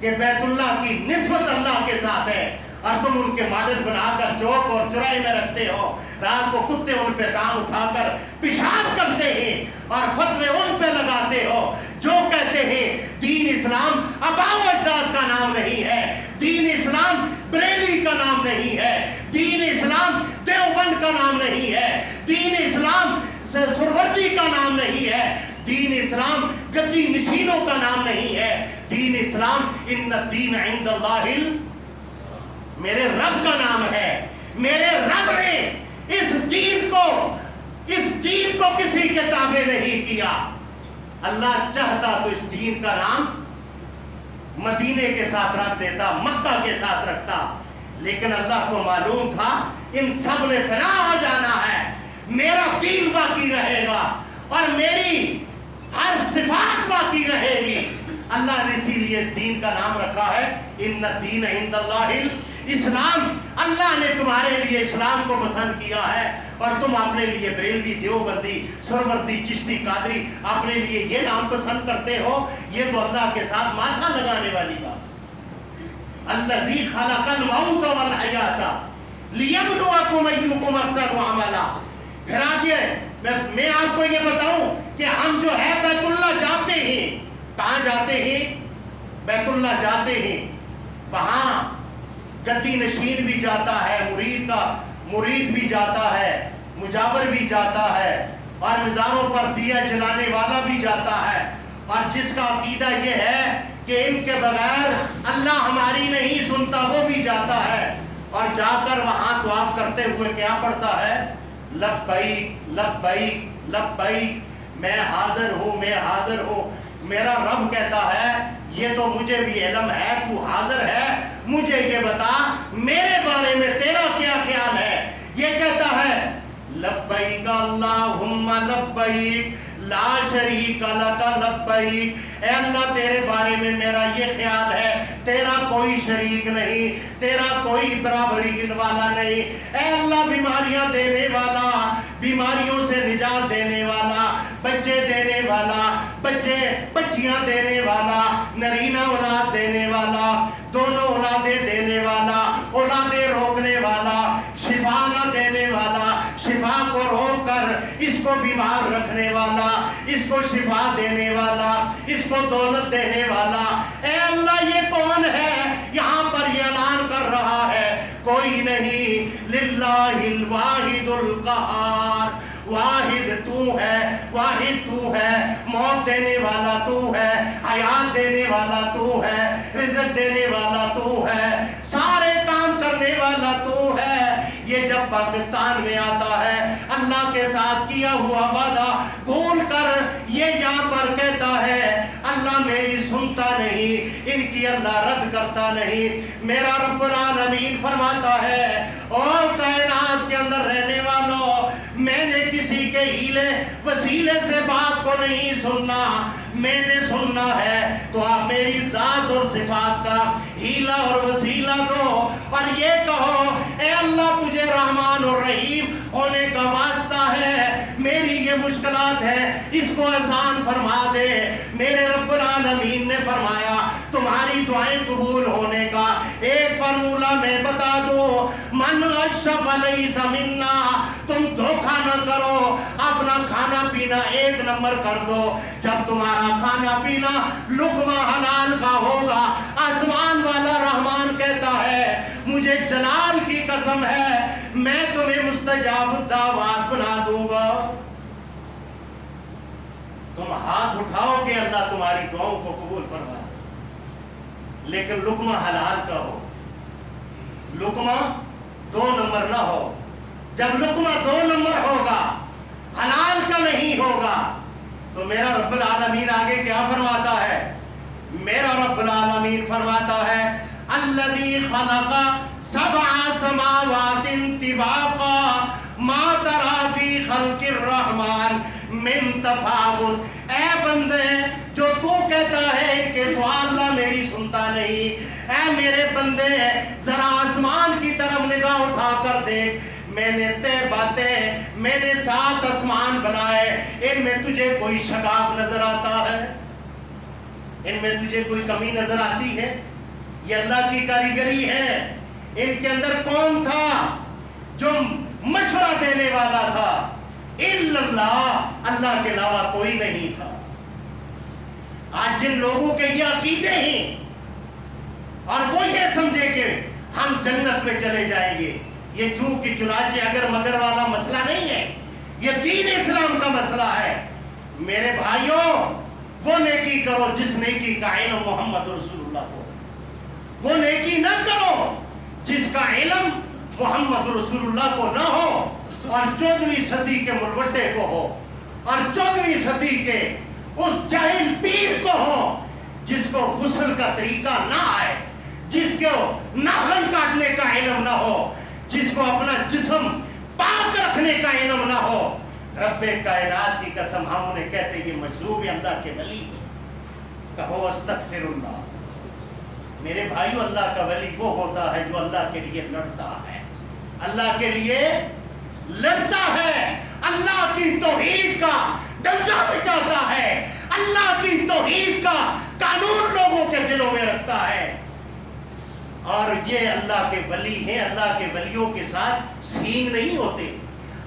کہ بیت اللہ کی نسبت اللہ کے ساتھ ہے، اور تم ان کے ماڈل بنا کر چوک اور چوراہے میں رکھتے ہو۔ رات کو کتے ان پہ ٹانگ اٹھا کر پیشاب کرتے ہیں اور فتوے ان پہ لگاتے ہو جو کہتے ہیں دین اسلام آباء و اجداد کا نام نہیں ہے، دین اسلام بریلی کا نام نہیں ہے، دین اسلام دیوبند کا نام نہیں ہے، دین اسلام سروردی کا نام نہیں ہے، دین اسلام گدی نشینوں کا نام نہیں ہے، دین اسلام ان الدین عند اللہ میرے رب کا نام ہے۔ میرے رب نے اس دین کو کسی کے تابع نہیں کیا۔ اللہ چاہتا تو اس دین کا نام مدینے کے ساتھ رکھ دیتا، مکہ کے ساتھ رکھتا، لیکن اللہ کو معلوم تھا ان سب نے فنا ہو جانا ہے، میرا دین باقی رہے گا اور میری ہر صفات باقی رہے گی۔ اللہ نے اسی لیے اس دین کا نام رکھا ہے ان الدین عند اللہ اسلام۔ اللہ نے تمہارے لیے اسلام کو پسند کیا ہے، اور تم اپنے لیے بریلوی، دیوبندی، سروردی، چشتی، قادری اپنے لیے یہ نام پسند کرتے ہو۔ یہ تو اللہ کے ساتھ ماتھا لگانے والی بات۔ الذی خلق الموت والحیات لیبلوکم ایکم احسن عملا۔ پھر آگے میں آپ کو یہ بتاؤں کہ ہم جو ہے بیت اللہ جاتے ہیں، کہاں جاتے ہیں؟ بیت اللہ جاتے ہیں، وہاں گدی نشین بھی جاتا ہے، مرید بھی جاتا ہے، مجاور بھی جاتا ہے، اور مزاروں پر دیا جلانے والا بھی جاتا ہے، اور جس کا عقیدہ یہ ہے کہ ان کے بغیر اللہ ہماری نہیں سنتا وہ بھی جاتا ہے، اور جا کر وہاں طواف کرتے ہوئے کیا پڑھتا ہے؟ لبیک لبیک لبیک، میں حاضر ہوں، میں حاضر ہوں۔ میرا رب کہتا ہے یہ تو مجھے بھی علم ہے، تو حاضر ہے، مجھے یہ بتا میرے بارے میں تیرا کیا خیال ہے؟ یہ کہتا ہے لبیک اللہم لبیک لا شریک لک لبیک، اے اللہ تیرے بارے میں میرا یہ خیال ہے تیرا کوئی شریک نہیں، تیرا کوئی برابری والا نہیں، اے اللہ بیماریاں دینے والا، بیماریوں سے نجات دینے والا، بچے دینے والا، بچیاں دینے والا، نرینہ اولاد دینے والا، دونوں اولادیں دینے والا، اولادیں روکنے والا، کو شفا دینے والا، اس کو دولت دینے والا، اے اللہ یہ کون ہے؟ یہاں پر یہ اعلان کر رہا ہے کوئی نہیں، للہ الواحد القہار، واحد تو ہے، واحد تو ہے، موت دینے والا تو ہے، حیات دینے والا تو ہے، رزق دینے والا تو ہے، سارے کام کرنے والا تو ہے۔ یہ جب پاکستان میں آتا ہے اللہ کے ساتھ کیا ہوا وعدہ بھول کر یہ یہاں پر کہتا ہے اللہ میری سنتا نہیں، ان کی اللہ رد کرتا نہیں۔ میرا رب العالمین فرماتا ہے او کائنات کے اندر رہنے والوں، میں نے کسی کے ہیلے وسیلے سے بات کو نہیں سننا، میں نے سننا ہے تو آپ میری ذات اور صفات کا ہیلا اور وسیلہ دو اور یہ کہو اے اللہ تجھے رحمان اور رحیم ہونے کا واسطہ ہے، میری یہ مشکلات ہے اس کو آسان فرما دے۔ میرے رب العالمین نے فرمایا تمہاری دعائیں قبول ہونے کا ایک فارمولہ میں بتا دو، من غش فلیس منا، تم دھوکہ نہ کرو، اپنا کھانا پینا ایک نمبر کر دو۔ جب تمہارا کھانا پینا لقمہ حلال کا ہوگا، آسمان والا رحمان کہتا ہے مجھے جلال کی قسم ہے میں تمہیں مستجاب الدعوات بنا دوں گا۔ تم ہاتھ اٹھاؤ کہ اللہ تمہاری دعاؤں کو قبول فرما دے، لیکن لقمہ حلال کا ہو، لقمہ 2 نمبر نہ ہو۔ جب لقمہ 2 نمبر ہوگا، حلال کا نہیں ہوگا، تو میرا رب العالمین آگے کیا فرماتا ہے؟ میرا رب العالمین فرماتا ہے الذی خلق 7 سماوات طباقا ما تری فی خلق الرحمن من تفاوت۔ اے بندے جو تو کہتا ہے کہ سوال اللہ میری سنتا نہیں، اے میرے بندے ذرا آسمان کی طرف نگاہ اٹھا کر دیکھ، میں نے طے باتیں، میں نے 7 آسمان بنائے، ان میں تجھے کوئی شگاف نظر آتا ہے؟ ان میں تجھے کوئی کمی نظر آتی ہے؟ یہ اللہ کی کاریگری ہے۔ ان کے اندر کون تھا جو مشورہ دینے والا تھا؟ الا اللہ، اللہ کے علاوہ کوئی نہیں تھا۔ آج جن لوگوں کے یہ عقیدے ہیں اور وہ یہ سمجھے کہ ہم جنت میں چلے جائیں گے، یہ چونکہ چنانچہ اگر مگر والا مسئلہ نہیں ہے، یہ دین اسلام کا مسئلہ ہے۔ میرے بھائیوں وہ نیکی کرو جس نیکی کا علم محمد رسول اللہ کو، وہ نیکی نہ کرو جس کا علم محمد رسول اللہ کو نہ ہو اور 14ویں صدی کے ملوٹے کو ہو، اور 14ویں صدی کے اس جاہل پیر کو ہو جس کو غسل کا طریقہ نہ آئے، جس کو ناخن کاٹنے کا علم نہ ہو، جس کو اپنا جسم پاک رکھنے کا علم نہ ہو۔ رب کائنات کی قسم ہم انہیں کہتے یہ مجذوب اللہ کے ولی ہے۔ کہو استغفر اللہ۔ میرے بھائیو اللہ کا ولی وہ ہوتا ہے جو اللہ کے لیے لڑتا ہے، اللہ کے لیے لڑتا ہے، اللہ کی توحید کا ڈنڈا بچاتا ہے، اللہ کی توحید کا قانون لوگوں کے دلوں میں رکھتا ہے۔ اور یہ اللہ کے ولی ہیں، اللہ کے ولیوں کے ساتھ سینگ نہیں ہوتے۔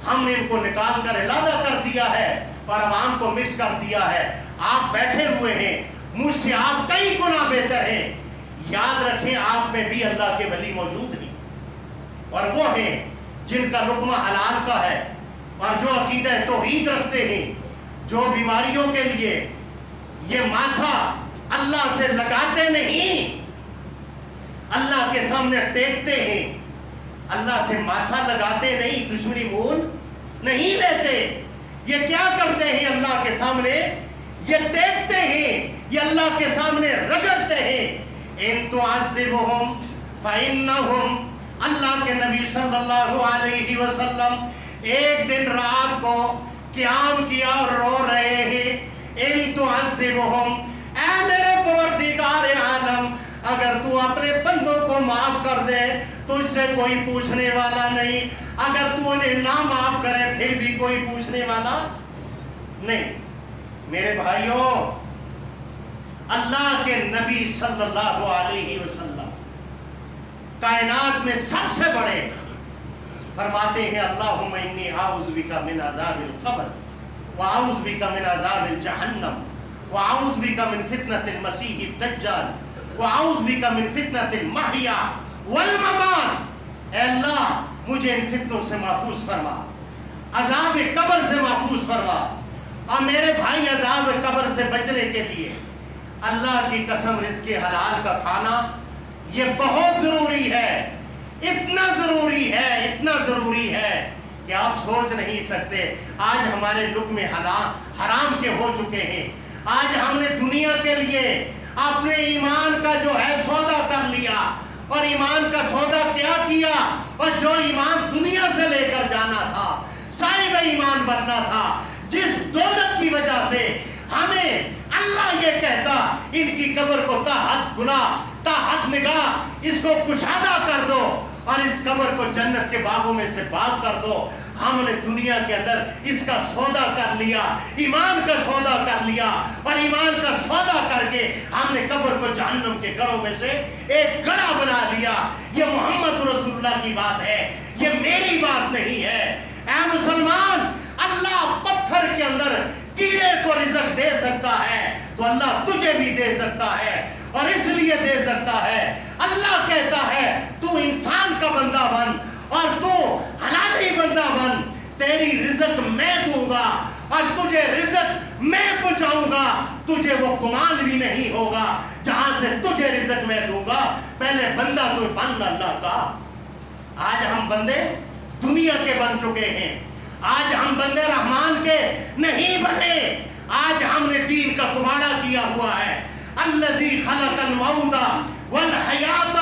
ہم نے ان کو نکال کر علادہ کر دیا ہے اور عوام کو مکس کر دیا ہے۔ آپ بیٹھے ہوئے ہیں، مجھ سے آپ کئی گنا بہتر ہیں، یاد رکھیں آپ میں بھی اللہ کے ولی موجود ہیں، اور وہ ہیں جن کا لقمہ حلال کا ہے اور جو عقیدہ توحید رکھتے ہیں، جو بیماریوں کے لیے یہ ماتھا اللہ سے لگاتے نہیں، اللہ کے سامنے ٹیکتے ہیں، اللہ سے ماتھا لگاتے نہیں، دشمنی مول نہیں لیتے۔ یہ کیا کرتے ہیں؟ اللہ کے سامنے یہ ٹیکتے ہیں، یہ اللہ کے سامنے رگڑتے ہیں۔ ان تعذبہم فإنہم، اللہ کے نبی صلی اللہ علیہ وسلم ایک دن رات کو قیام کیا اور رو رہے ہیں۔ ان تعذبہم، اے میرے پروردگار عالم اگر تو اپنے بندوں کو معاف کر دے تجھ سے کوئی پوچھنے والا نہیں، اگر تو انہیں نہ معاف کرے پھر بھی کوئی پوچھنے والا نہیں۔ میرے بھائیوں اللہ کے نبی صلی اللہ علیہ وسلم کائنات میں سب سے بڑے، فرماتے ہیں اللہم انی اعوذ بک من عذاب القبر وأعوذ بك من عذاب الجهنم وأعوذ بك من فتنة المسيح الدجال وأعوذ بك من فتنة المحیا والممات۔ اے اللہ مجھے ان فتنوں سے محفوظ فرما، عذاب قبر سے محفوظ فرما، اور میرے بھائی عذاب قبر سے بچنے کے لیے اللہ کی قسم رزق حلال کا کھانا یہ بہت ضروری ہے، اتنا ضروری ہے، اتنا ضروری ہے کہ آپ سوچ نہیں سکتے۔ آج ہمارے لقمے حرام کے ہو چکے ہیں۔ آج ہم نے دنیا کے لیے اپنے ایمان کا جو ہے سودا کر لیا، اور ایمان کا سودا کیا کیا، اور جو ایمان دنیا سے لے کر جانا تھا، صاحب ایمان بننا تھا، جس دولت کی وجہ سے ہمیں اللہ یہ کہتا ان کی قبر کو تا حد گناہ تا حد نگاہ اس کو کشادہ کر دو اور اس قبر کو جنت کے باغوں میں سے باغ کر دو، ہم نے دنیا کے اندر اس کا سودا کر لیا، ایمان کا سودا کر لیا، اور ایمان کا سودا کر کے ہم نے قبر کو جہنم کے گڑھوں میں سے ایک گڑھا بنا لیا۔ یہ محمد رسول اللہ کی بات ہے، یہ میری بات نہیں ہے۔ اے مسلمان، اللہ پتھر کے اندر کیڑے کو رزق دے سکتا ہے تو اللہ تجھے بھی دے سکتا ہے، اور اس لیے دے سکتا ہے، اللہ کہتا ہے تو انسان کا بندہ بن اور تو حلالی بندہ بن، تیری رزق میں دوں گا اور تجھے رزق میں پہنچاؤں گا، تجھے وہ گمان بھی نہیں ہوگا جہاں سے تجھے رزق میں دوں گا، پہلے بندہ تو بن اللہ کا۔ آج ہم بندے دنیا کے بن چکے ہیں، آج ہم بندے رحمان کے نہیں بنے، آج ہم نے دین کا کباڑا کیا ہوا ہے۔ الذی خلق الموت والحیات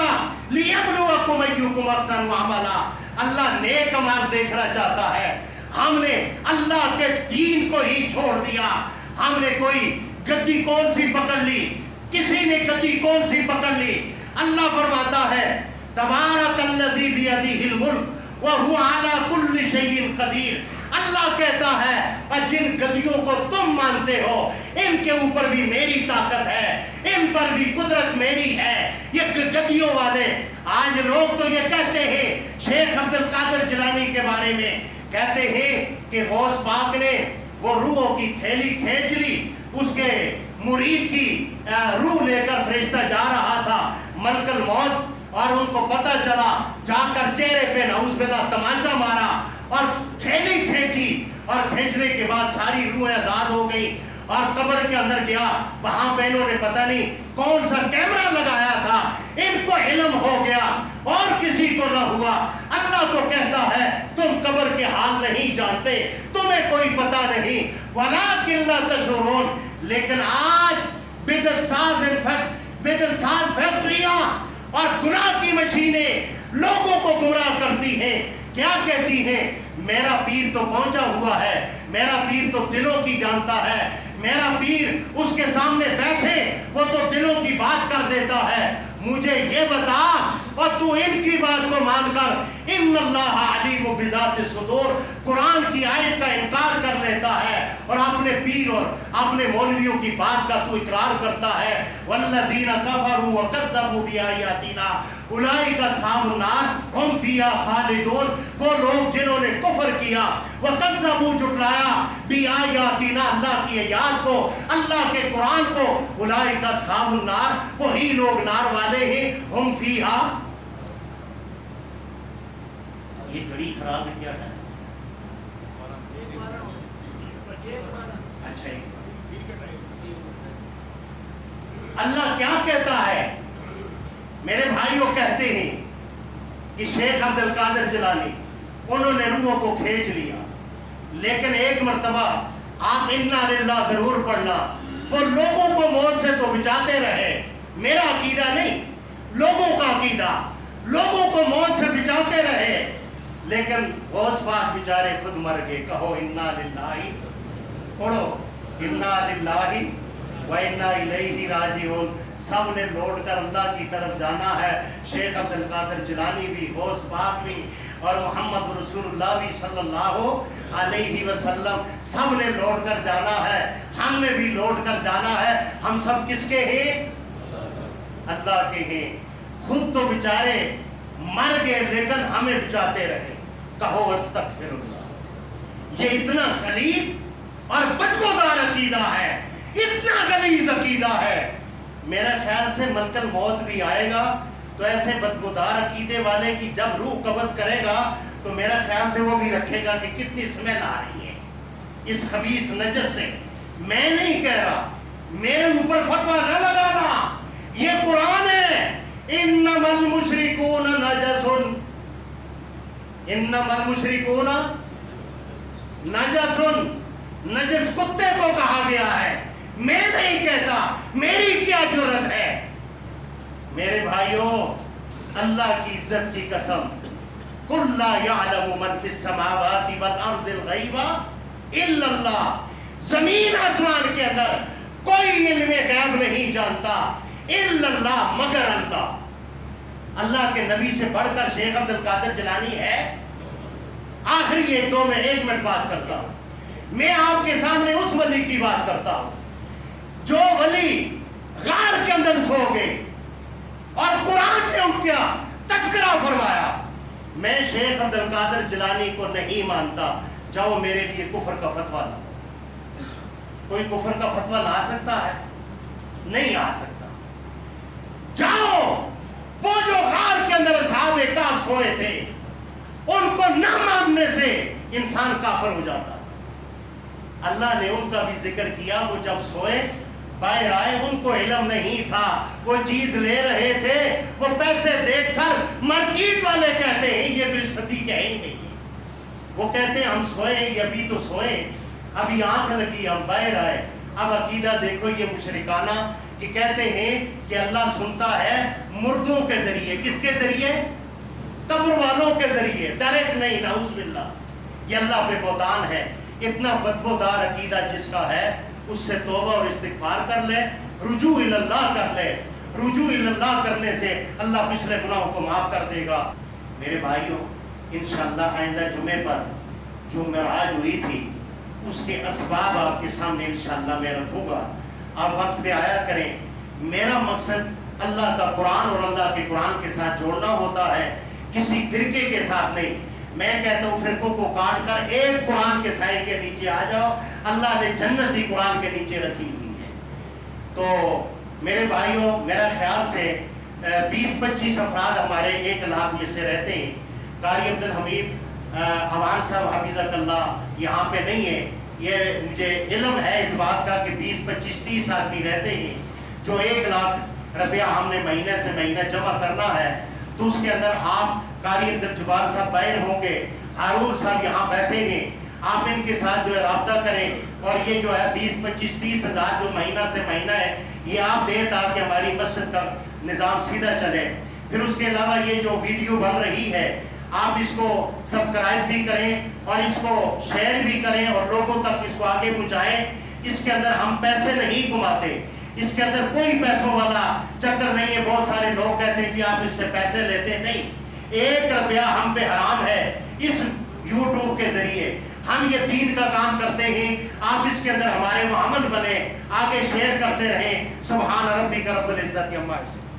لیبلوکم ایکم احسن عملا، اللہ نیک اعمال دیکھنا چاہتا ہے۔ ہم نے اللہ کے دین کو ہی چھوڑ دیا، ہم نے کوئی گدی کون سی پکڑ لی، کسی نے گدی کون سی پکڑ لی۔ اللہ فرماتا ہے تبارک الذی بیدہ الملک وَهُوَ عَلَى كُلِّ شَيْءٍ قَدِيرٌ، اللہ کہتا ہے اور جن گدیوں کو تم مانتے ہو ان کے اوپر بھی میری طاقت ہے، ان پر بھی قدرت میری ہے۔ یہ گدیوں والے آج لوگ تو یہ کہتے ہیں، شیخ عبد القادر جیلانی کے بارے میں کہتے ہیں کہ غوث پاک نے وہ روحوں کی تھیلی کھینچ لی، اس کے مرید کی روح لے کر فرشتہ جا رہا تھا ملک الموت، اور ان کو پتہ چلا، جا کر چہرے پہ نعوذ باللہ تمانچہ مارا اور تھیلی کھینچی، اور کھینچنے کے بعد ساری روحیں آزاد ہو گئی، اور قبر کے اندر گیا، وہاں پہ انہوں نے پتہ نہیں کون سا کیمرہ لگایا تھا، ان کو علم ہو گیا اور کسی کو نہ ہوا۔ اللہ تو کہتا ہے تم قبر کے حال نہیں جانتے، تمہیں کوئی پتہ نہیں، وَلَٰكِن لَا تَشْعُرُونَ۔ لیکن آج بدعت ساز فیکٹریاں اور گناہ کی مشینیں لوگوں کو گمراہ کرتی ہیں، کیا کہتی ہیں؟ میرا پیر تو پہنچا ہوا ہے، میرا پیر تو دلوں کی جانتا ہے، میرا پیر اس کے سامنے بیٹھے وہ تو دلوں کی بات کر دیتا ہے، مجھے یہ بتا، اور تو ان کی بات کو مان کر ان اللہ علیم بذات الصدور قرآن کی آیت کا انکار کر لیتا ہے، اور اپنے پیر اور اپنے مولویوں کی بات کا تو اقرار کرتا ہے۔ والذین کفروا وکذبوا بآیاتنا اولئک اصحاب النار ھم فیہا خالدون، وہ لوگ جنہوں نے کفر کیا، وکذبوا جھٹلایا، بآیاتنا اللہ کی آیات کو، اللہ کے قرآن کو، اولئک اصحاب النار وہی لوگ نار والے ہیں، ھم فیہا۔ یہ گھڑی خراب ہے کیا ہے؟ اچھا، اللہ کیا کہتا ہے؟ میرے بھائیوں کہتے ہیں کہ شیخ عبد القادر جیلانی انہوں نے روحوں کو کھینچ لیا، لیکن ایک مرتبہ آپ انا للہ ضرور پڑھنا، وہ لوگوں کو موت سے تو بچاتے رہے، میرا عقیدہ نہیں، لوگوں کا عقیدہ، لوگوں کو موت سے بچاتے رہے، لیکن غوث پاک بیچارے خود مر گئے۔ کہو انا للہ، پڑھو انا للہ و انا الیہ راجعون، سب نے لوٹ کر اللہ کی طرف جانا ہے۔ شیخ عبد القادر جیلانی بھی، غوث پاک بھی، اور محمد رسول اللہ بھی صلی اللہ علیہ وسلم، سب نے لوٹ کر جانا ہے، ہم نے بھی لوٹ کر جانا ہے۔ ہم سب کس کے ہیں؟ اللہ کے ہیں۔ خود تو بیچارے مر گئے لیکن ہمیں بچاتے رہے۔ کہو استغفر اللہ۔ یہ اتنا غلیظ اور بدبودار عقیدہ ہے، اتنا غلیظ عقیدہ ہے، میرا خیال سے ملک الموت بھی آئے گا تو ایسے بدبودار عقیدے والے کی جب روح قبض کرے گا تو میرا خیال سے وہ بھی رکھے گا کہ کتنی اسمیل آ رہی ہے اس خبیث نجس سے۔ میں نہیں کہہ رہا، میرے اوپر فتویٰ نہ لگانا، یہ قرآن ہے۔ انما المشرکون نجس، انما المشرکون نجس، نجس کتے کو کہا گیا ہے، میں نہیں کہتا، میری کیا جرت ہے۔ میرے بھائیوں، اللہ کی عزت کی قسم، قُلْ لَا يَعْلَمُ مَنْ فِي السَّمَاوَاتِ وَالْأَرْضِ الْغَيْبَ إِلَّا اللَّهُ، زمین آسمان کے اندر کوئی علم غیب نہیں جانتا الا اللہ، مگر اللہ۔ اللہ کے نبی سے بڑھ کر شیخ عبد القادر جیلانی ہے؟ آخری ایک منٹ بات کرتا ہوں، میں آپ کے سامنے اس ولی کی بات کرتا ہوں جو ولی غار کے اندر سو گئے اور قرآن نے ان کا تذکرہ فرمایا۔ میں شیخ عبد القادر جیلانی کو نہیں مانتا، جاؤ میرے لیے کفر کا فتویٰ لاؤ۔ کوئی کفر کا فتویٰ لا سکتا ہے؟ نہیں آ سکتا۔ جاؤ، وہ جو غار کے اندر اصحاب کہف سوئے تھے، ان کو نہ ماننے سے انسان کافر ہو جاتا۔ اللہ نے ان کا بھی ذکر کیا، وہ جب سوئے باہر آئے، ان کو علم نہیں تھا، وہ چیز لے رہے تھے، وہ پیسے دیکھ کر مارکیٹ والے کہتے ہیں یہ تو صدیق ہے ہی نہیں، وہ کہتے ہیں ہم سوئے ہیں، یہ ابھی تو سوئے، ابھی آنکھ لگی ہم باہر آئے۔ اب عقیدہ دیکھو یہ مشرکانہ کہ کہتے ہیں کہ اللہ سنتا ہے مردوں کے ذریعے۔ کس کے ذریعے؟ قبر والوں کے ذریعے، ڈائریکٹ نہیں، نعوذ باللہ۔ یہ اللہ پہ بہتان ہے۔ اتنا بدبودار عقیدہ جس کا ہے اس سے توبہ اور استغفار کر لے، رجوع اللہ کر لے۔ رجوع اللہ کرنے سے اللہ پچھلے گناہوں کو معاف کر دے گا۔ میرے بھائیوں، انشاءاللہ آئندہ جمعے پر جو معراج ہوئی تھی اس کے اسباب آپ کے سامنے انشاءاللہ میں رکھوں گا، آپ وقت پہ آیا کریں۔ میرا مقصد اللہ کا قرآن اور اللہ کے قرآن کے ساتھ جوڑنا ہوتا ہے، کسی فرقے کے ساتھ نہیں۔ میں کہتا ہوں فرقوں کو کاٹ کر ایک قرآن کے سائے کے نیچے آ جاؤ، اللہ نے جنت ہی قرآن کے نیچے رکھی ہوئی ہے۔ تو میرے بھائیوں، میرا خیال سے 20-25 افراد ہمارے 1 لاکھ میں سے رہتے ہیں۔ قاری عبد الحمید عوان صاحب حفظہ اللہ یہاں پہ نہیں ہے، یہ مجھے علم ہے اس بات کا کہ 20-25-30 آدمی رہتے ہیں۔ جو 1 لاکھ روپیہ ہم نے مہینے سے مہینہ جمع کرنا ہے، تو اس کے اندر آپ قاری عبد الجبار صاحب باہر ہوں گے، ہارون صاحب یہاں بیٹھے ہیں، آپ ان کے ساتھ جو ہے رابطہ کریں، اور یہ جو ہے 20-25-30 ہزار جو مہینہ سے مہینہ ہے یہ آپ دیں تاکہ ہماری مسجد کا نظام سیدھا چلے۔ پھر اس کے علاوہ یہ جو ویڈیو بن رہی ہے آپ اس کو سبسکرائب بھی کریں اور اس کو شیئر بھی کریں اور لوگوں تک اس کو آگے پہنچائیں۔ اس کے اندر ہم پیسے نہیں کماتے، اس کے اندر کوئی پیسوں والا چکر نہیں ہے۔ بہت سارے لوگ کہتے ہیں کہ آپ اس سے پیسے لیتے، نہیں، 1 روپیہ ہم پہ حرام ہے۔ اس یوٹیوب کے ذریعے ہم یہ دین کا کام کرتے ہیں، آپ اس کے اندر ہمارے معامل بنے، آگے شیئر کرتے رہیں۔ سبحان ربک رب العزت عما یصفون۔